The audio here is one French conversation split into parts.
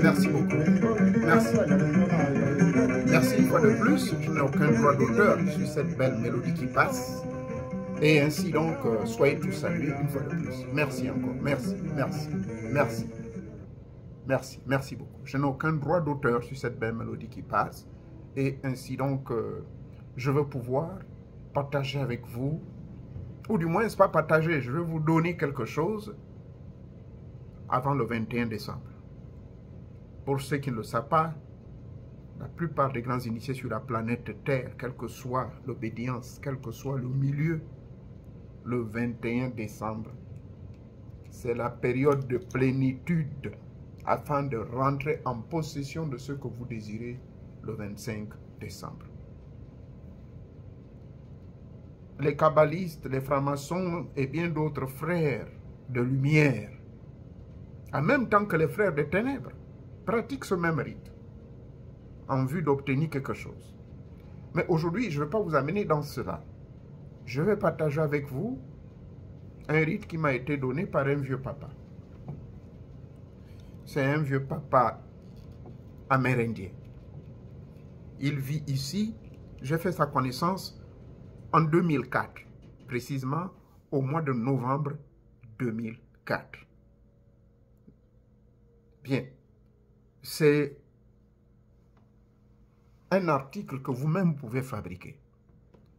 Merci beaucoup. Merci. Merci une fois de plus. Je n'ai aucun droit d'auteur sur cette belle mélodie qui passe. Et ainsi donc, soyez tous salués une fois de plus. Merci encore. Merci, merci, merci. Merci, merci beaucoup. Je n'ai aucun droit d'auteur sur cette belle mélodie qui passe. Et ainsi donc, je veux pouvoir partager avec vous, ou du moins, c'est pas partager, je vais vous donner quelque chose avant le 21 décembre. Pour ceux qui ne le savent pas, la plupart des grands initiés sur la planète Terre, quelle que soit l'obédience, quel que soit le milieu, le 21 décembre, c'est la période de plénitude afin de rentrer en possession de ce que vous désirez le 25 décembre. Les kabbalistes, les francs-maçons et bien d'autres frères de lumière, en même temps que les frères des ténèbres, pratiquent ce même rite en vue d'obtenir quelque chose. Mais aujourd'hui, je ne vais pas vous amener dans cela. Je vais partager avec vous un rite qui m'a été donné par un vieux papa. C'est un vieux papa amérindien. Il vit ici. J'ai fait sa connaissance en 2004, précisément au mois de novembre 2004. Bien, c'est un article que vous-même pouvez fabriquer.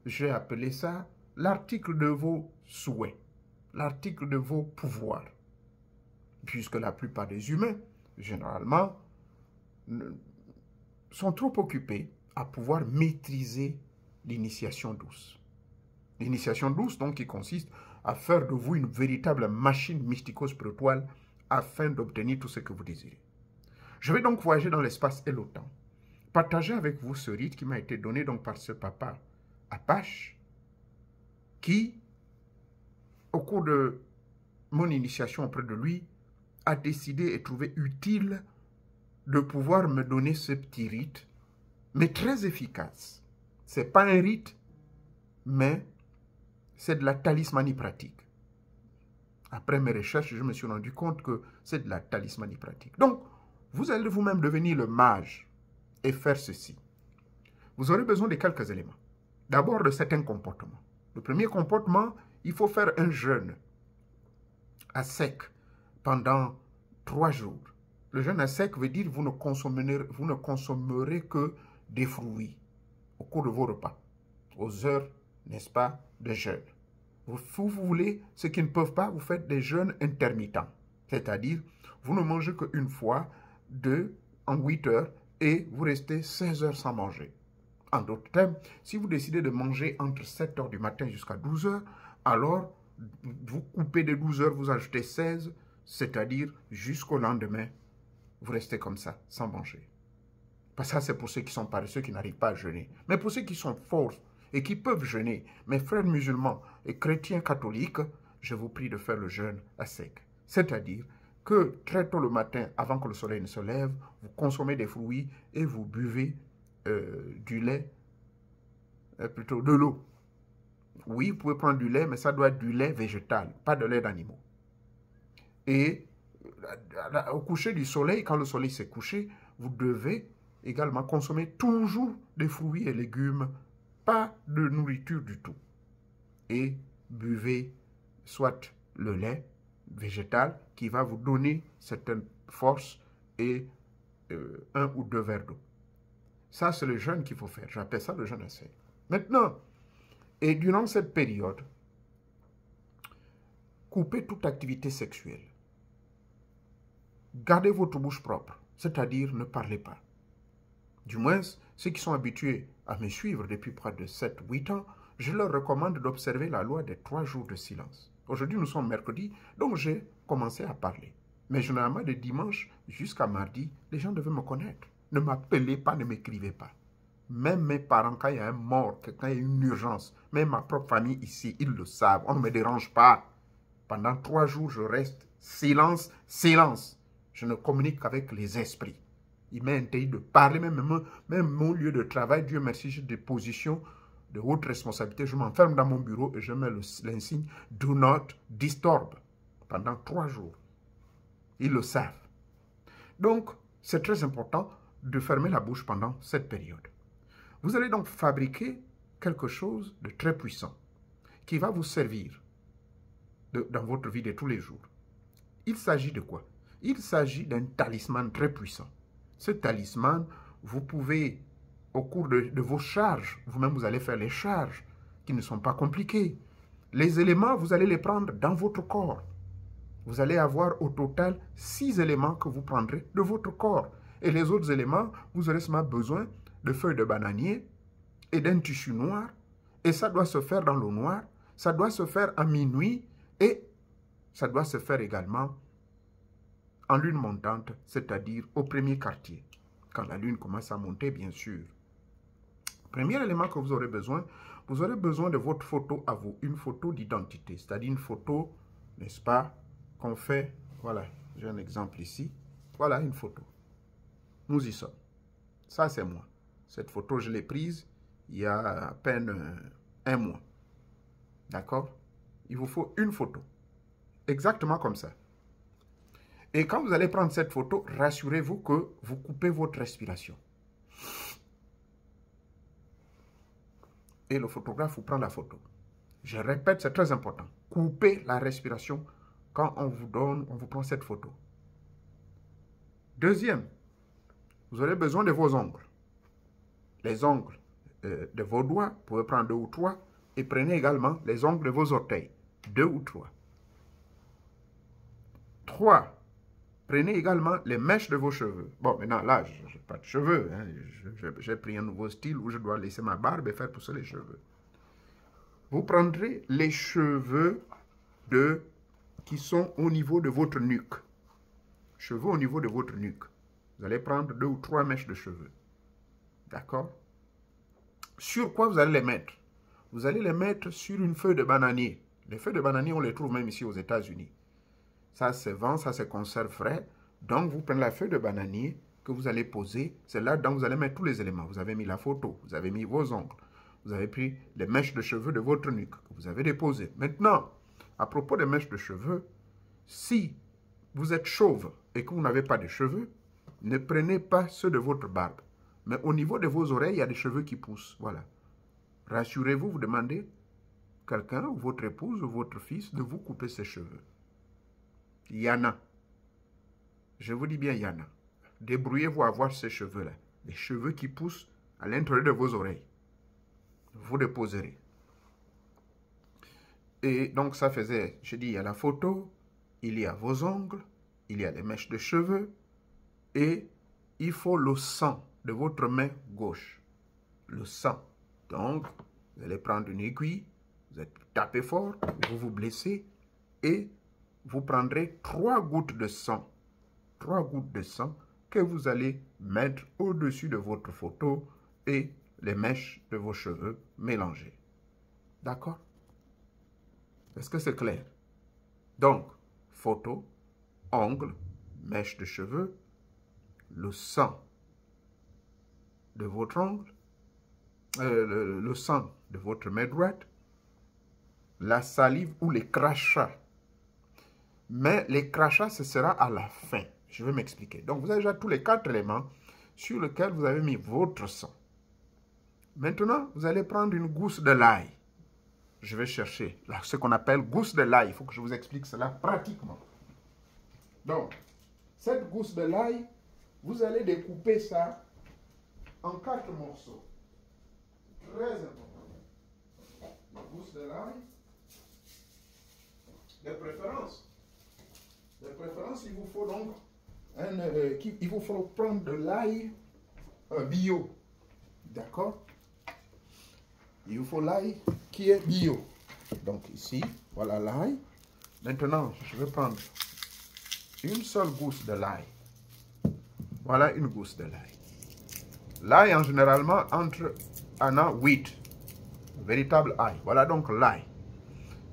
J'ai appelé ça l'article de vos souhaits, l'article de vos pouvoirs. Puisque la plupart des humains, généralement, sont trop occupés à pouvoir maîtriser l'initiation douce. L'initiation douce, donc, qui consiste à faire de vous une véritable machine mystico-spirituelle afin d'obtenir tout ce que vous désirez. Je vais donc voyager dans l'espace et le temps, partager avec vous ce rite qui m'a été donné donc par ce papa Apache, qui, au cours de mon initiation auprès de lui, a décidé et trouvé utile de pouvoir me donner ce petit rite, mais très efficace. Ce n'est pas un rite, mais c'est de la talismanie pratique. Après mes recherches, je me suis rendu compte que c'est de la talismanie pratique. Donc, vous allez vous-même devenir le mage et faire ceci. Vous aurez besoin de quelques éléments. D'abord, de certains comportements. Le premier comportement, il faut faire un jeûne à sec pendant 3 jours. Le jeûne à sec veut dire que vous ne consommerez que des fruits au cours de vos repas, aux heures, n'est-ce pas, de jeûne. Vous voulez, ceux qui ne peuvent pas, vous faites des jeûnes intermittents. C'est-à-dire, vous ne mangez qu'une fois, en 8 heures, et vous restez 16 heures sans manger. En d'autres termes, si vous décidez de manger entre 7 heures du matin jusqu'à 12 heures, alors vous coupez de 12 heures, vous ajoutez 16, c'est-à-dire jusqu'au lendemain, vous restez comme ça, sans manger. Parce que ça, c'est pour ceux qui sont paresseux, qui n'arrivent pas à jeûner. Mais pour ceux qui sont forts et qui peuvent jeûner, mes frères musulmans et chrétiens catholiques, je vous prie de faire le jeûne à sec. C'est-à-dire que très tôt le matin, avant que le soleil ne se lève, vous consommez des fruits et vous buvez du lait, plutôt de l'eau. Oui, vous pouvez prendre du lait, mais ça doit être du lait végétal, pas de lait d'animaux. Et au coucher du soleil, quand le soleil s'est couché, vous devez également consommer toujours des fruits et légumes, pas de nourriture du tout. Et buvez soit le lait végétal qui va vous donner certaines forces et 1 ou 2 verres d'eau. Ça, c'est le jeûne qu'il faut faire. J'appelle ça le jeûne à sec. Maintenant, et durant cette période, coupez toute activité sexuelle. Gardez votre bouche propre, c'est-à-dire ne parlez pas. Du moins, ceux qui sont habitués à me suivre depuis près de 7-8 ans, je leur recommande d'observer la loi des 3 jours de silence. Aujourd'hui, nous sommes mercredi, donc j'ai commencé à parler. Mais généralement, de dimanche jusqu'à mardi, les gens devaient me connaître. Ne m'appelez pas, ne m'écrivez pas. Même mes parents, quand il y a un mort, quand il y a une urgence, même ma propre famille ici, ils le savent. On ne me dérange pas. Pendant 3 jours, je reste silence, silence. Je ne communique qu'avec les esprits. Il m'est interdit de parler, même mon lieu de travail. Dieu merci, j'ai des positions de haute responsabilité. Je m'enferme dans mon bureau et je mets l'insigne « Do not disturb » pendant 3 jours. Ils le savent. Donc, c'est très important de fermer la bouche pendant cette période. Vous allez donc fabriquer quelque chose de très puissant qui va vous servir dans votre vie de tous les jours. Il s'agit de quoi? Il s'agit d'un talisman très puissant. Ce talisman, vous pouvez, au cours de vos charges, vous-même vous allez faire les charges qui ne sont pas compliquées. Les éléments, vous allez les prendre dans votre corps. Vous allez avoir au total 6 éléments que vous prendrez de votre corps. Et les autres éléments, vous aurez seulement besoin de feuilles de bananier et d'un tissu noir. Et ça doit se faire dans l'eau noire. Ça doit se faire à minuit et ça doit se faire également en lune montante, c'est-à-dire au premier quartier. Quand la lune commence à monter, bien sûr. Premier élément que vous aurez besoin de votre photo à vous. Une photo d'identité, c'est-à-dire une photo, n'est-ce pas, qu'on fait. Voilà, j'ai un exemple ici. Voilà une photo. Nous y sommes. Ça, c'est moi. Cette photo, je l'ai prise il y a à peine 1 mois. D'accord? Il vous faut une photo. Exactement comme ça. Et quand vous allez prendre cette photo, rassurez-vous que vous coupez votre respiration. Et le photographe vous prend la photo. Je répète, c'est très important. Coupez la respiration quand on vous prend cette photo. Deuxième, vous aurez besoin de vos ongles. Les ongles de vos doigts, vous pouvez prendre 2 ou 3. Et prenez également les ongles de vos orteils. 2 ou 3. 3. Prenez également les mèches de vos cheveux. Bon, maintenant, là, je n'ai pas de cheveux. Hein. J'ai pris un nouveau style où je dois laisser ma barbe et faire pousser les cheveux. Vous prendrez les cheveux qui sont au niveau de votre nuque. Cheveux au niveau de votre nuque. Vous allez prendre 2 ou 3 mèches de cheveux. D'accord? Sur quoi vous allez les mettre? Vous allez les mettre sur une feuille de bananier. Les feuilles de bananier, on les trouve même ici aux États-Unis. Ça se vend, ça se conserve frais. Donc, vous prenez la feuille de bananier que vous allez poser. C'est là dedans vous allez mettre tous les éléments. Vous avez mis la photo, vous avez mis vos ongles. Vous avez pris les mèches de cheveux de votre nuque que vous avez déposées. Maintenant, à propos des mèches de cheveux, si vous êtes chauve et que vous n'avez pas de cheveux, ne prenez pas ceux de votre barbe. Mais au niveau de vos oreilles, il y a des cheveux qui poussent. Voilà. Rassurez-vous, vous demandez quelqu'un, ou votre épouse, ou votre fils, de vous couper ses cheveux. Il y en a. Je vous dis bien, il y en a. Débrouillez-vous à voir ces cheveux-là. Les cheveux qui poussent à l'intérieur de vos oreilles. Vous déposerez. Et donc, ça faisait, je dis, il y a la photo, il y a vos ongles, il y a les mèches de cheveux, et il faut le sang de votre main gauche. Le sang. Donc, vous allez prendre une aiguille, vous allez taper fort, vous vous blessez, et vous prendrez 3 gouttes de sang. 3 gouttes de sang que vous allez mettre au-dessus de votre photo et les mèches de vos cheveux mélangées. D'accord? Est-ce que c'est clair? Donc, photo, ongles, mèches de cheveux, le sang de votre ongle, le sang de votre main droite, la salive ou les crachats. Mais les crachats, ce sera à la fin. Je vais m'expliquer. Donc, vous avez déjà tous les 4 éléments sur lesquels vous avez mis votre sang. Maintenant, vous allez prendre une gousse de l'ail. Je vais chercher là, ce qu'on appelle gousse de l'ail. Il faut que je vous explique cela pratiquement. Donc, cette gousse de l'ail, vous allez découper ça en 4 morceaux. Très important. La gousse de l'ail, de préférence, il vous faut donc il vous faut prendre de l'ail bio. D'accord? Il vous faut l'ail qui est bio. Donc ici, voilà l'ail. Maintenant, je vais prendre une seule gousse de l'ail. Voilà une gousse de l'ail. L'ail, en généralement, entre en a 8. Véritable ail. Voilà donc l'ail.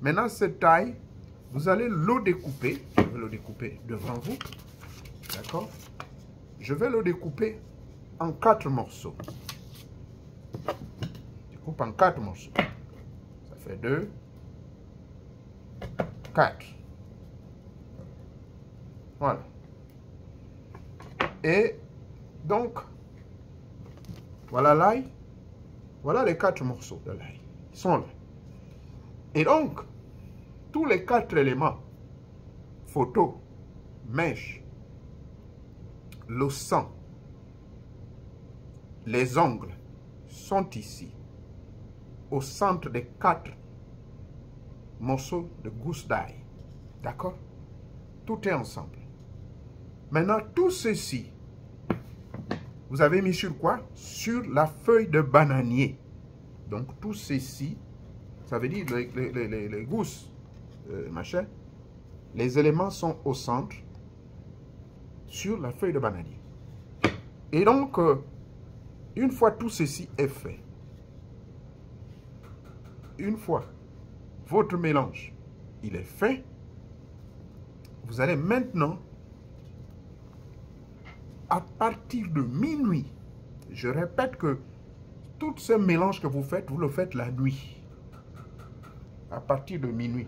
Maintenant, cette ail, vous allez le découper. Je vais le découper devant vous. D'accord? Je vais le découper en 4 morceaux. Je coupe en 4 morceaux. Ça fait 2, 4. Voilà. Et donc, voilà l'ail. Voilà les 4 morceaux de l'ail. Ils sont là. Et donc, tous les 4 éléments, photo, mèche, le sang, les ongles, sont ici, au centre des 4 morceaux de gousse d'ail. D'accord? Tout est ensemble. Maintenant, tout ceci, vous avez mis sur quoi? Sur la feuille de bananier. Donc, tout ceci, ça veut dire les gousses, machin, les éléments sont au centre, sur la feuille de bananier. Et donc, une fois tout ceci est fait, une fois votre mélange, il est fait, vous allez maintenant, à partir de minuit, je répète que tout ce mélange que vous le faites la nuit. À partir de minuit.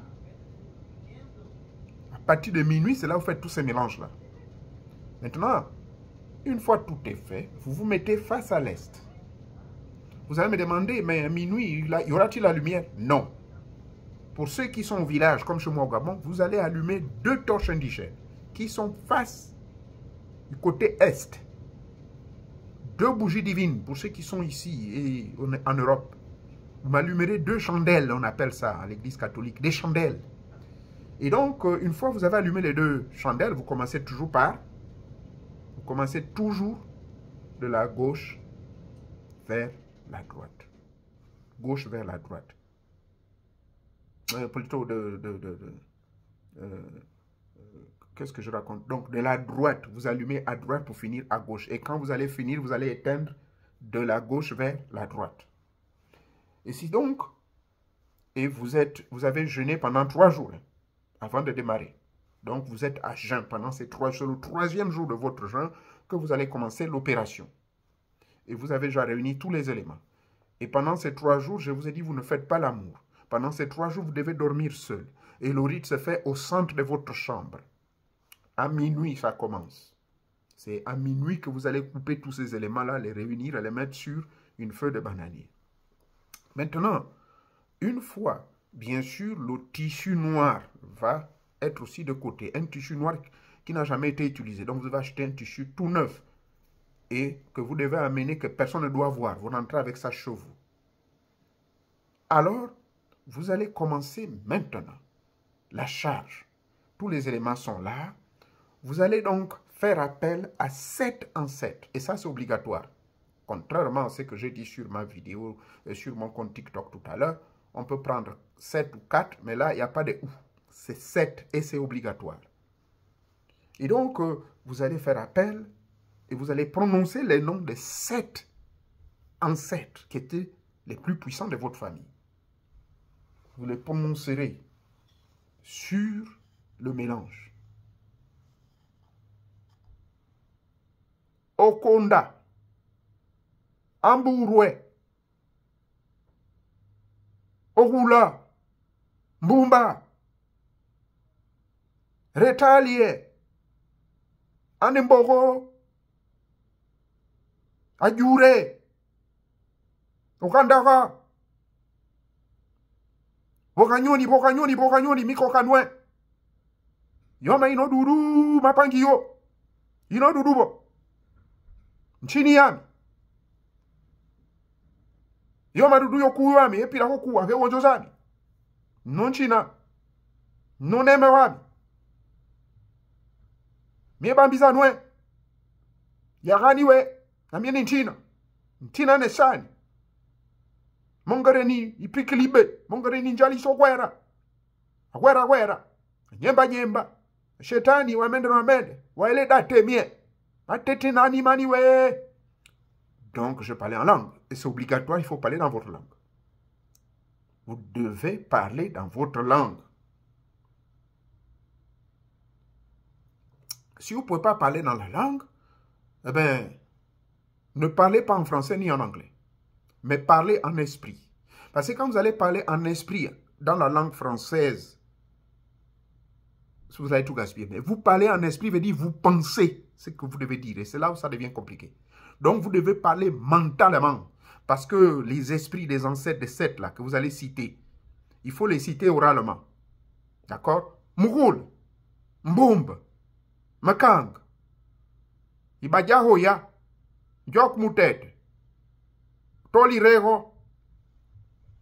À partir de minuit, c'est là où vous faites tous ces mélanges-là. Maintenant, une fois tout est fait, vous vous mettez face à l'est. Vous allez me demander, mais à minuit, y aura-t-il la lumière? Non. Pour ceux qui sont au village, comme chez moi au Gabon, vous allez allumer 2 torches indigènes qui sont face du côté est. 2 bougies divines pour ceux qui sont ici et en Europe. Vous m'allumerez 2 chandelles, on appelle ça à l'église catholique, des chandelles. Et donc, une fois que vous avez allumé les deux chandelles, vous commencez toujours de la gauche vers la droite. Gauche vers la droite. Plutôt qu'est-ce que je raconte? Donc, de la droite, vous allumez à droite pour finir à gauche. Et quand vous allez finir, vous allez éteindre de la gauche vers la droite. Et si donc, et vous avez jeûné pendant 3 jours avant de démarrer. Donc, vous êtes à jeûn pendant ces 3 jours. Le 3e jour de votre jeûn que vous allez commencer l'opération. Et vous avez déjà réuni tous les éléments. Et pendant ces 3 jours, je vous ai dit, vous ne faites pas l'amour. Pendant ces 3 jours, vous devez dormir seul. Et le rite se fait au centre de votre chambre. À minuit, ça commence. C'est à minuit que vous allez couper tous ces éléments-là, les réunir et les mettre sur une feuille de bananier. Maintenant, une fois, bien sûr, le tissu noir va être aussi de côté. Un tissu noir qui n'a jamais été utilisé. Donc, vous devez acheter un tissu tout neuf et que vous devez amener, que personne ne doit voir. Vous rentrez avec ça chez vous. Alors, vous allez commencer maintenant la charge. Tous les éléments sont là. Vous allez donc faire appel à 7 en 7. Et ça, c'est obligatoire. Contrairement à ce que j'ai dit sur ma vidéo, sur mon compte TikTok tout à l'heure, on peut prendre 7 ou 4, mais là, il n'y a pas de ou. C'est 7 et c'est obligatoire. Et donc, vous allez faire appel et vous allez prononcer les noms des 7 ancêtres qui étaient les plus puissants de votre famille. Vous les prononcerez sur le mélange. Okonda, Ambourwe, Ogula, Mbumba, Retalie, Anembogo, Adjure, Okandara, Bokanyoni, Mikokanwe, Yoma ino dudu, Mapangiyo, ino dudubo. Nchini yami. Yo madudu yo kuwa yami. Epi la kuwa. Ke wonjo zami. Non china. Non eme wami. Mie bambiza nwe. Yagani we. Na mie ni nchina. Nchina ne sani. Mongare ni ipikilibe. Mongare ni njali so gwera. Gwera. Nyemba. Shetani wamende. Waele date mie. Donc, je parlais en langue. Et c'est obligatoire, il faut parler dans votre langue. Vous devez parler dans votre langue. Si vous ne pouvez pas parler dans la langue, eh bien, ne parlez pas en français ni en anglais. Mais parlez en esprit. Parce que quand vous allez parler en esprit dans la langue française, vous allez tout gaspiller. Mais vous parlez en esprit, veut dire vous pensez ce que vous devez dire. Et c'est là où ça devient compliqué. Donc, vous devez parler mentalement. Parce que les esprits des ancêtres des 7 là, que vous allez citer, il faut les citer oralement. D'accord? Mouroul, Mboumb, Makang, Ibadjahoya, Djok Moutet, Tolirego.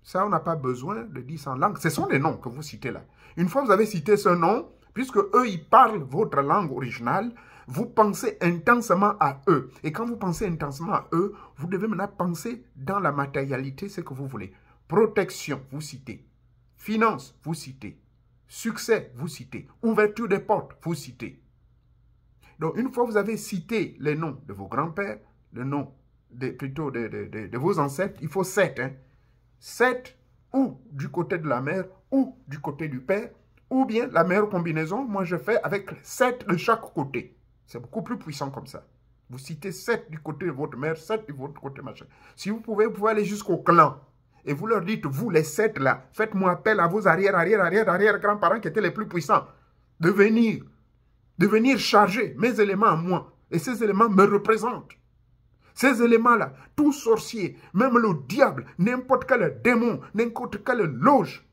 Ça, on n'a pas besoin de dire ça en langue. Ce sont les noms que vous citez là. Une fois que vous avez cité ce nom, puisque eux, ils parlent votre langue originale, vous pensez intensément à eux. Et quand vous pensez intensément à eux, vous devez maintenant penser dans la matérialité ce que vous voulez. Protection, vous citez. Finance, vous citez. Succès, vous citez. Ouverture des portes, vous citez. Donc, une fois que vous avez cité les noms de vos grands-pères, le nom de vos ancêtres, il faut 7. 7 ou du côté de la mère ou du côté du père, ou bien la meilleure combinaison, moi je fais avec 7 de chaque côté. C'est beaucoup plus puissant comme ça. Vous citez 7 du côté de votre mère, 7 du votre côté machin. Si vous pouvez aller jusqu'au clan. Et vous leur dites, vous les 7 là, faites-moi appel à vos arrière-grands-parents qui étaient les plus puissants. De venir charger mes éléments à moi. Et ces éléments me représentent. Ces éléments-là, tout sorcier, même le diable, n'importe quel démon, n'importe quelle loge,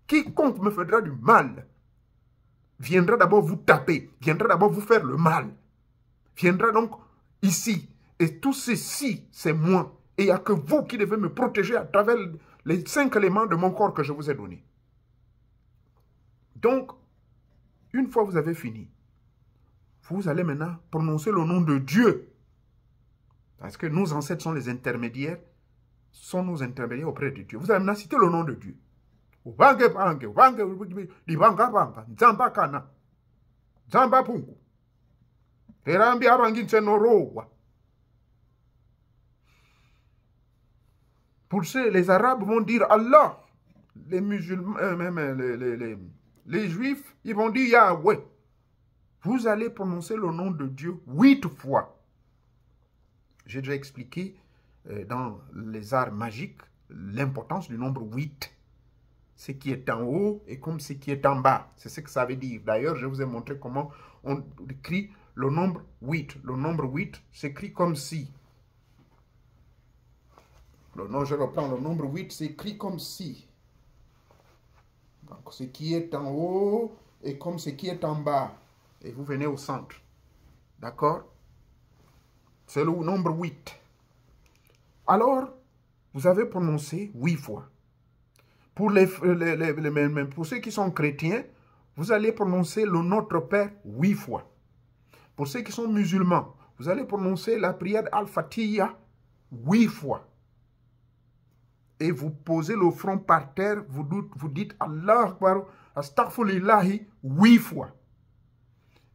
quiconque me fera du mal, viendra d'abord vous taper, viendra d'abord vous faire le mal, viendra donc ici. Et tout ceci, c'est moi. Et il n'y a que vous qui devez me protéger à travers les 5 éléments de mon corps que je vous ai donnés. Donc, Une fois vous avez fini, vous allez maintenant prononcer le nom de Dieu. Parce que nos ancêtres sont les intermédiaires, sont nos intermédiaires auprès de Dieu. Vous allez maintenant citer le nom de Dieu. Pour les Arabes vont dire Allah. Les musulmans, même les Juifs, ils vont dire Yahweh. Vous allez prononcer le nom de Dieu 8 fois. J'ai déjà expliqué dans les arts magiques l'importance du nombre 8. Ce qui est en haut et comme ce qui est en bas. C'est ce que ça veut dire. D'ailleurs, je vous ai montré comment on écrit le nombre 8. Le nombre 8 s'écrit comme si. Je reprends, le nombre 8 s'écrit comme si. Donc, ce qui est en haut est comme ce qui est en bas. Et vous venez au centre. D'accord? C'est le nombre 8. Alors, vous avez prononcé 8 fois. Pour ceux qui sont chrétiens, vous allez prononcer le Notre Père 8 fois. Pour ceux qui sont musulmans, vous allez prononcer la prière Al-Fatiha 8 fois. Et vous posez le front par terre, vous dites Allah Akbar, Astaghfirullahi 8 fois.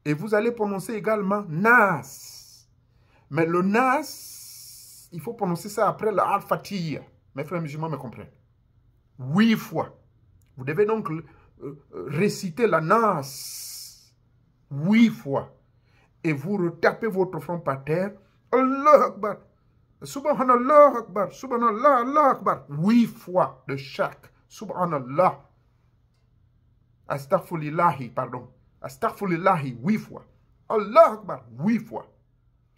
Et vous allez prononcer également Nas. Mais le Nas, il faut prononcer ça après le Al-Fatiha. Mes frères musulmans me comprennent. 8 fois. Vous devez donc réciter la Nas 8 fois. Et vous retapez votre front par terre. Allah Akbar. Subhanallah Akbar. Subhanallah Allah Akbar. 8 fois de chaque. Subhanallah. Astaghfirullahi, pardon. Astaghfirullahi 8 fois. Allah Akbar 8 fois.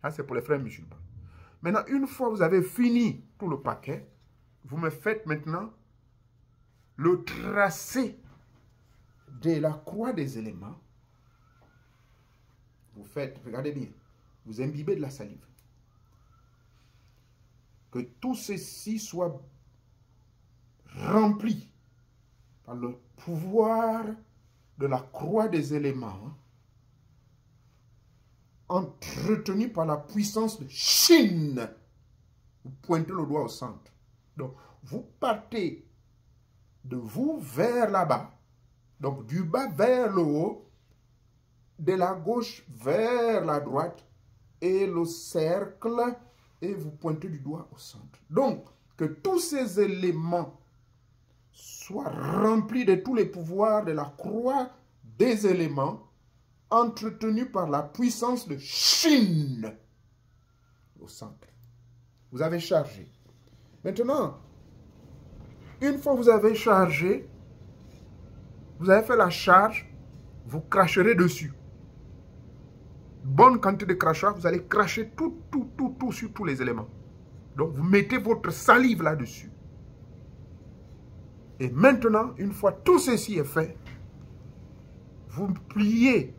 Ça, c'est pour les frères musulmans. Maintenant, une fois vous avez fini tout le paquet, vous me faites maintenant le tracé de la croix des éléments. Vous faites, regardez bien, vous imbibez de la salive. Que tout ceci soit rempli par le pouvoir de la croix des éléments, entretenu par la puissance de Shin. Vous pointez le doigt au centre. Donc, vous partez de vous vers là-bas. Donc, du bas vers le haut, de la gauche vers la droite, et le cercle, et vous pointez du doigt au centre. Donc, que tous ces éléments soient remplis de tous les pouvoirs de la croix des éléments, entretenu par la puissance de Shin au centre. Vous avez chargé. Maintenant, une fois que vous avez chargé, vous avez fait la charge, vous cracherez dessus. Bonne quantité de crachat, vous allez cracher tout sur tous les éléments. Donc, vous mettez votre salive là-dessus. Et maintenant, une fois tout ceci est fait, vous pliez.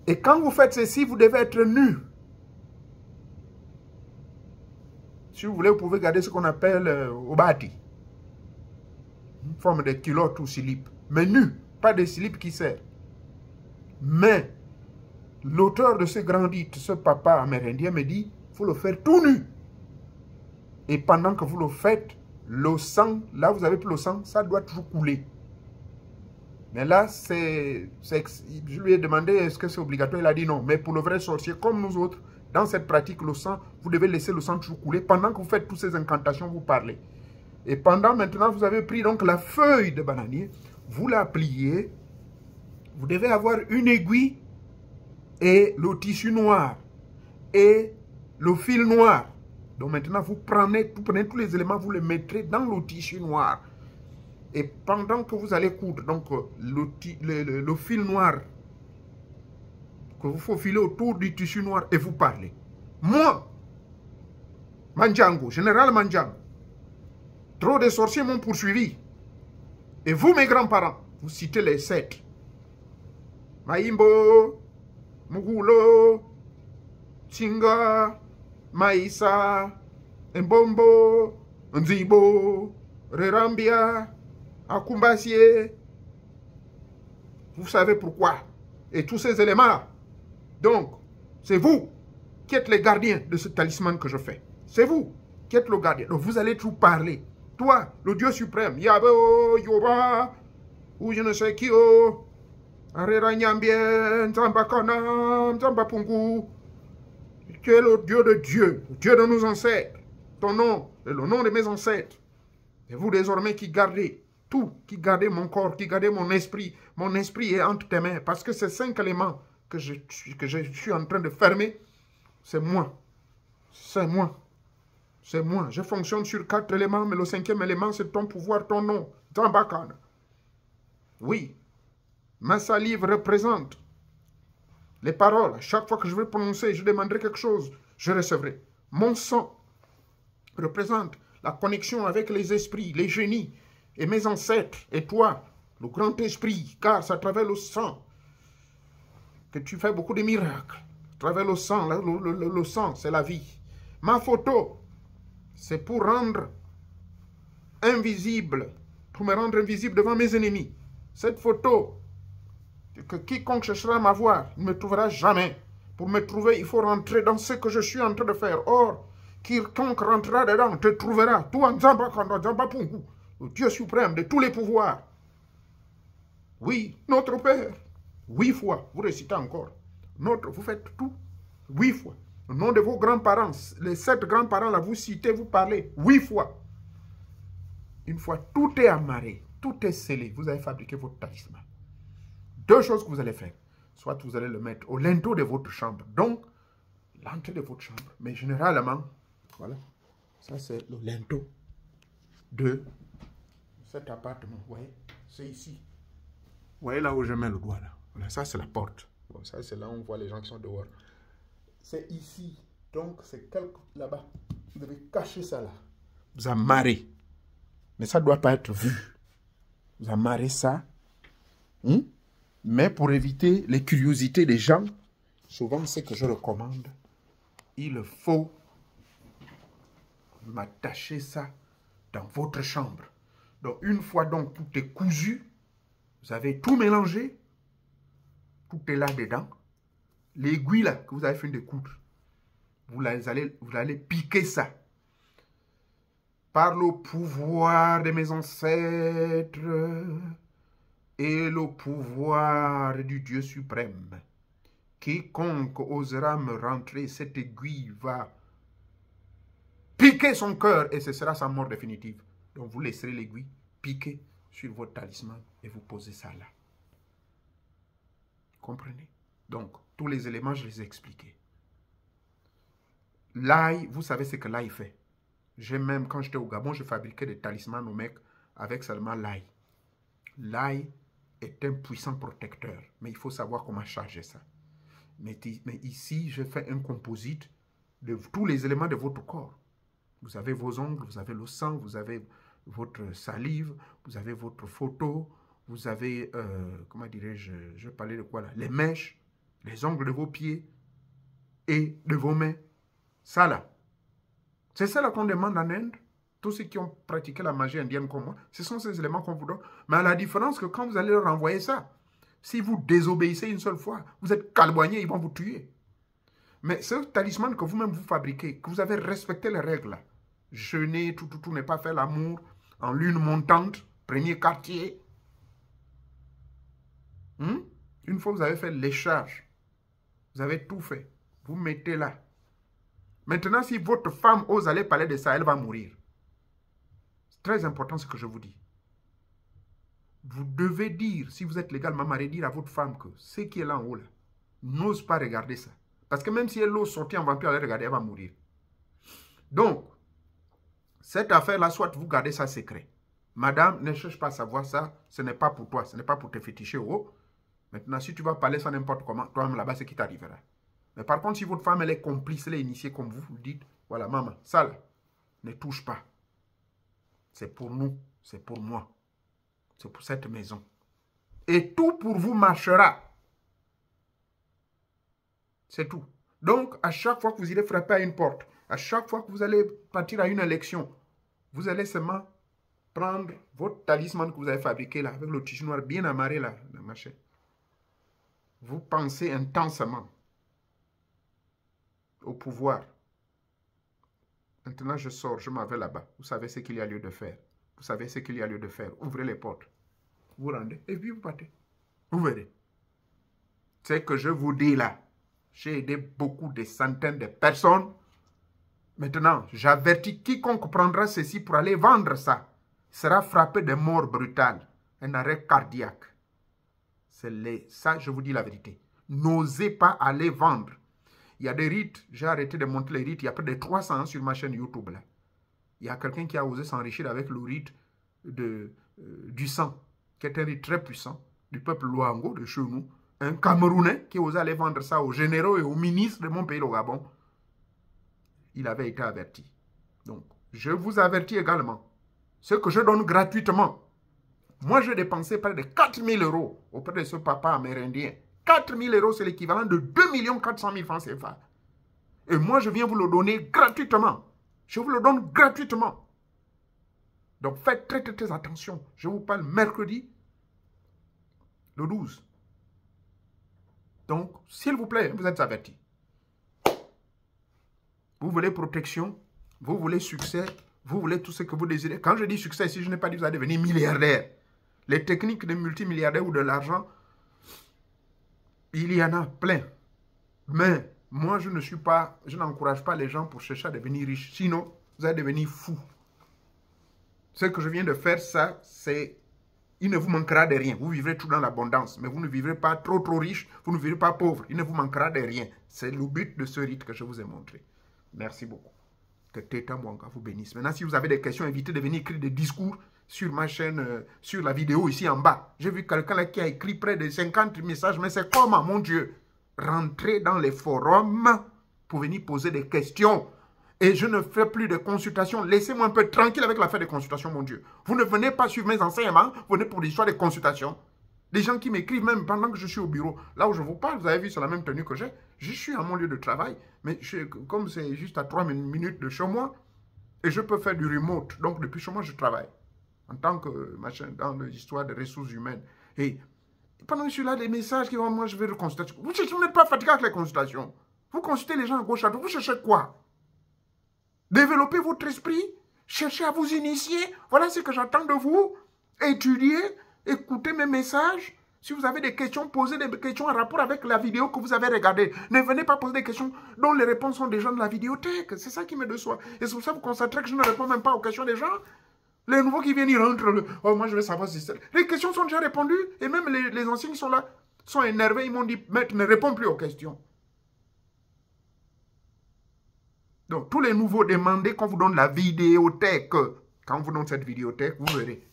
Et quand vous faites ceci, vous devez être nu. Si vous voulez, vous pouvez garder ce qu'on appelle obati. Une forme de culotte ou slip. Mais nu, pas de slip qui sert. Mais l'auteur de ce grand dit, ce papa amérindien me dit, il faut le faire tout nu. Et pendant que vous le faites, le sang, là vous avez plus le sang, ça doit toujours couler. Mais là, je lui ai demandé est-ce que c'est obligatoire. Il a dit non. Mais pour le vrai sorcier, comme nous autres, dans cette pratique, le sang, vous devez laisser le sang toujours couler. Pendant que vous faites toutes ces incantations, vous parlez. Et pendant maintenant, vous avez pris donc la feuille de bananier, vous la pliez. Vous devez avoir une aiguille et le tissu noir et le fil noir. Donc maintenant, vous prenez tous les éléments, vous les mettrez dans le tissu noir. Et pendant que vous allez coudre, donc le fil noir, que vous faufilez autour du tissu noir et vous parlez. Moi, Mandjango, général Mandjango, trop de sorciers m'ont poursuivi. Et vous, mes grands-parents, vous citez les 7. Maïmbo, Mugulo, Tsinga, Maïsa, Mbombo, Nzibo, Rerambia, Akumbasie. Vous savez pourquoi. Et tous ces éléments-là. Donc, c'est vous qui êtes les gardiens de ce talisman que je fais. C'est vous qui êtes le gardien. Donc, vous allez tout parler. Toi, le Dieu suprême, Yabo, Yoba, ou je ne sais qui, Arera Nyambien, Nzambakana, Nzambapungu. Tu es le Dieu de Dieu, le Dieu de nos ancêtres. Ton nom est le nom de mes ancêtres. Et vous désormais qui gardez tout, qui gardez mon corps, qui gardez mon esprit. Mon esprit est entre tes mains. Parce que ces 5 éléments que je suis en train de fermer, c'est moi. C'est moi. C'est moi. Je fonctionne sur 4 éléments, mais le 5e élément, c'est ton pouvoir, ton nom. Zambakana. Oui. Ma salive représente les paroles. Chaque fois que je vais prononcer, je demanderai quelque chose, je recevrai. Mon sang représente la connexion avec les esprits, les génies, et mes ancêtres, et toi, le grand esprit, car c'est à travers le sang que tu fais beaucoup de miracles. À travers le sang, le sang, c'est la vie. Ma photo, c'est pour rendre invisible, pour me rendre invisible devant mes ennemis. Cette photo, que quiconque cherchera à m'avoir ne me trouvera jamais. Pour me trouver, il faut rentrer dans ce que je suis en train de faire. Or, quiconque rentrera dedans te trouvera. Toi, Nzambakanda, Nzambapungu, le Dieu suprême de tous les pouvoirs. Oui, notre Père. 8 fois. Vous récitez encore. Vous faites tout 8 fois. Le nom de vos grands-parents, les 7 grands-parents, là, vous citez, vous parlez 8 fois. Une fois, tout est amarré, tout est scellé. Vous avez fabriqué votre talisman. 2 choses que vous allez faire. Soit vous allez le mettre au linteau de votre chambre. Donc, l'entrée de votre chambre. Mais généralement, voilà. Ça, c'est le linteau de cet appartement. Vous voyez, c'est ici. Vous voyez là où je mets le doigt là. Voilà, ça, c'est la porte. Bon, ça, c'est là où on voit les gens qui sont dehors. C'est ici. Donc, c'est là-bas. Vous devez cacher ça là. Vous amarrez. Mais ça ne doit pas être vu. Vous amarrez ça. Mais pour éviter les curiosités des gens, souvent, ce que je recommande, il faut m'attacher ça dans votre chambre. Donc, une fois donc tout est cousu, vous avez tout mélangé, tout est là-dedans. L'aiguille là que vous avez fait de coudre, vous allez piquer ça. Par le pouvoir de mes ancêtres et le pouvoir du Dieu suprême, quiconque osera me rentrer, cette aiguille va piquer son cœur et ce sera sa mort définitive. Donc vous laisserez l'aiguille piquer sur votre talisman et vous posez ça là. Comprenez? Donc, tous les éléments, je les ai expliqués. L'ail, vous savez ce que l'ail fait. J'ai même, quand j'étais au Gabon, je fabriquais des talismans au mec avec seulement l'ail. L'ail est un puissant protecteur, mais il faut savoir comment charger ça. Mais ici, je fais un composite de tous les éléments de votre corps. Vous avez vos ongles, vous avez le sang, vous avez votre salive, vous avez votre photo, vous avez, comment dirais-je, je parlais de quoi là? Les mèches, les ongles de vos pieds et de vos mains. Ça là. C'est ça là qu'on demande en Inde. Tous ceux qui ont pratiqué la magie indienne comme moi, ce sont ces éléments qu'on vous donne. Mais à la différence que quand vous allez leur envoyer ça, si vous désobéissez une seule fois, vous êtes calboigné, ils vont vous tuer. Mais ce talisman que vous-même vous fabriquez, que vous avez respecté les règles là, jeûner, tout n'est pas fait l'amour, en lune montante, premier quartier. Une fois vous avez fait les charges, vous avez tout fait, vous mettez là. Maintenant, si votre femme ose aller parler de ça, elle va mourir. C'est très important ce que je vous dis. Vous devez dire, si vous êtes légalement marié, dire à votre femme que ce qui est là en haut, là, n'ose pas regarder ça. Parce que même si elle ose sortir en vampire, elle regarder, elle va mourir. Donc, cette affaire-là, soit vous gardez ça secret. Madame, ne cherche pas à savoir ça, ce n'est pas pour toi, ce n'est pas pour te féticher au haut. Maintenant, si tu vas parler ça n'importe comment, toi-même là-bas, c'est qui t'arrivera. Mais par contre, si votre femme, elle est complice, elle est initiée comme vous, vous dites, voilà, maman, ça là, ne touche pas. C'est pour nous, c'est pour moi. C'est pour cette maison. Et tout pour vous marchera. C'est tout. Donc, à chaque fois que vous irez frapper à une porte, à chaque fois que vous allez partir à une élection, vous allez seulement prendre votre talisman que vous avez fabriqué là, avec le tissu noir bien amarré là, le machin. Vous pensez intensément au pouvoir. Maintenant, je sors, je m'en vais là-bas. Vous savez ce qu'il y a lieu de faire. Vous savez ce qu'il y a lieu de faire. Ouvrez les portes. Vous rendez et puis vous partez. Vous verrez. C'est que je vous dis là. J'ai aidé beaucoup, des centaines de personnes. Maintenant, j'avertis quiconque prendra ceci pour aller vendre ça. Sera frappé de mort brutale. Un arrêt cardiaque. Ça, je vous dis la vérité. N'osez pas aller vendre. Il y a des rites. J'ai arrêté de monter les rites. Il y a près de 300 sur ma chaîne YouTube. Là. Il y a quelqu'un qui a osé s'enrichir avec le rite du sang, qui est un rite très puissant, du peuple Luango, de chez nous. Un Camerounais qui osait aller vendre ça aux généraux et aux ministres de mon pays, le Gabon. Il avait été averti. Donc, je vous avertis également. Ce que je donne gratuitement. Moi, j'ai dépensé près de 4 000 € auprès de ce papa amérindien. 4 000 €, c'est l'équivalent de 2 400 000 francs CFA. Et moi, je viens vous le donner gratuitement. Je vous le donne gratuitement. Donc, faites très, très, très attention. Je vous parle mercredi, le 12. Donc, s'il vous plaît, vous êtes avertis. Vous voulez protection, vous voulez succès, vous voulez tout ce que vous désirez. Quand je dis succès ici, je n'ai pas dit que vous allez devenir milliardaire. Les techniques de multimilliardaires ou de l'argent, il y en a plein. Mais moi, je n'encourage pas les gens pour chercher à devenir riches. Sinon, vous allez devenir fou. Ce que je viens de faire, ça, c'est... Il ne vous manquera de rien. Vous vivrez tout dans l'abondance. Mais vous ne vivrez pas trop riche. Vous ne vivrez pas pauvre. Il ne vous manquera de rien. C'est le but de ce rite que je vous ai montré. Merci beaucoup. Que Teta Mwanga vous bénisse. Maintenant, si vous avez des questions, évitez de venir écrire des discours sur ma chaîne, sur la vidéo ici en bas. J'ai vu quelqu'un là qui a écrit près de 50 messages. Mais c'est comment, mon Dieu? Rentrez dans les forums pour venir poser des questions. Et je ne fais plus de consultations. Laissez-moi un peu tranquille avec l'affaire des consultations, mon Dieu. Vous ne venez pas suivre mes enseignements, vous venez pour l'histoire des consultations. Des gens qui m'écrivent même pendant que je suis au bureau. Là où je vous parle, vous avez vu, c'est la même tenue que j'ai. Je suis à mon lieu de travail, mais comme c'est juste à 3 minutes de chez moi, et je peux faire du remote. Donc depuis chez moi, je travaille. En tant que machin, dans l'histoire des ressources humaines. Et pendant que je suis là, des messages qui vont, moi je vais le consulter. Vous n'êtes pas fatigué avec les consultations. Vous consultez les gens à gauche à droite. Vous cherchez quoi? Développez votre esprit, cherchez à vous initier. Voilà ce que j'attends de vous. Étudiez, écoutez mes messages. Si vous avez des questions, posez des questions en rapport avec la vidéo que vous avez regardée. Ne venez pas poser des questions dont les réponses sont déjà dans la vidéothèque. C'est ça qui me déçoit. Et c'est pour ça que vous constatez que je ne réponds même pas aux questions des gens. Les nouveaux qui viennent, ils rentrent. Oh, moi, je veux savoir si c'est... Les questions sont déjà répondues. Et même les anciens qui sont là sont énervés. Ils m'ont dit, maître, ne réponds plus aux questions. Donc, tous les nouveaux, demandez qu'on vous donne la vidéothèque. Quand on vous donne cette vidéothèque, vous verrez.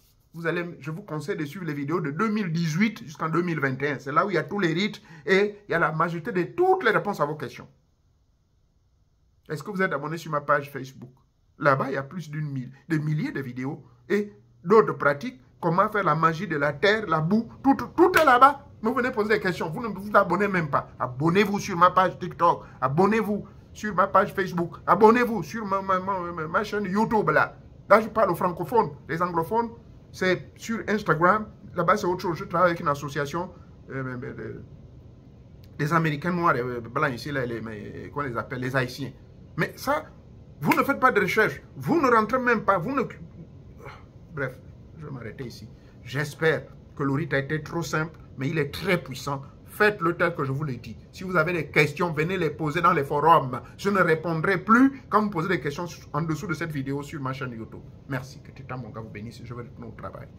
Je vous conseille de suivre les vidéos de 2018 jusqu'en 2021. C'est là où il y a tous les rites et il y a la majorité de toutes les réponses à vos questions. Est-ce que vous êtes abonné sur ma page Facebook? Là-bas, il y a plus de milliers de vidéos et d'autres pratiques. Comment faire la magie de la terre, la boue, tout est là-bas. Vous venez poser des questions. Vous ne vous abonnez même pas. Abonnez-vous sur ma page TikTok. Abonnez-vous sur ma page Facebook. Abonnez-vous sur ma chaîne YouTube là. Là, je parle aux francophones. Les anglophones, c'est sur Instagram. Là-bas, c'est autre chose. Je travaille avec une association des Américains noirs et blancs ici, qu'on les appelle, les Haïtiens. Mais ça, vous ne faites pas de recherche. Vous ne rentrez même pas. Bref, je vais m'arrêter ici. J'espère que le rite a été trop simple, mais il est très puissant. Faites-le tel que je vous l'ai dit. Si vous avez des questions, venez les poser dans les forums. Je ne répondrai plus quand vous posez des questions en dessous de cette vidéo sur ma chaîne YouTube. Merci. Que Teta Mwanga vous bénisse. Je vais retourner au travail.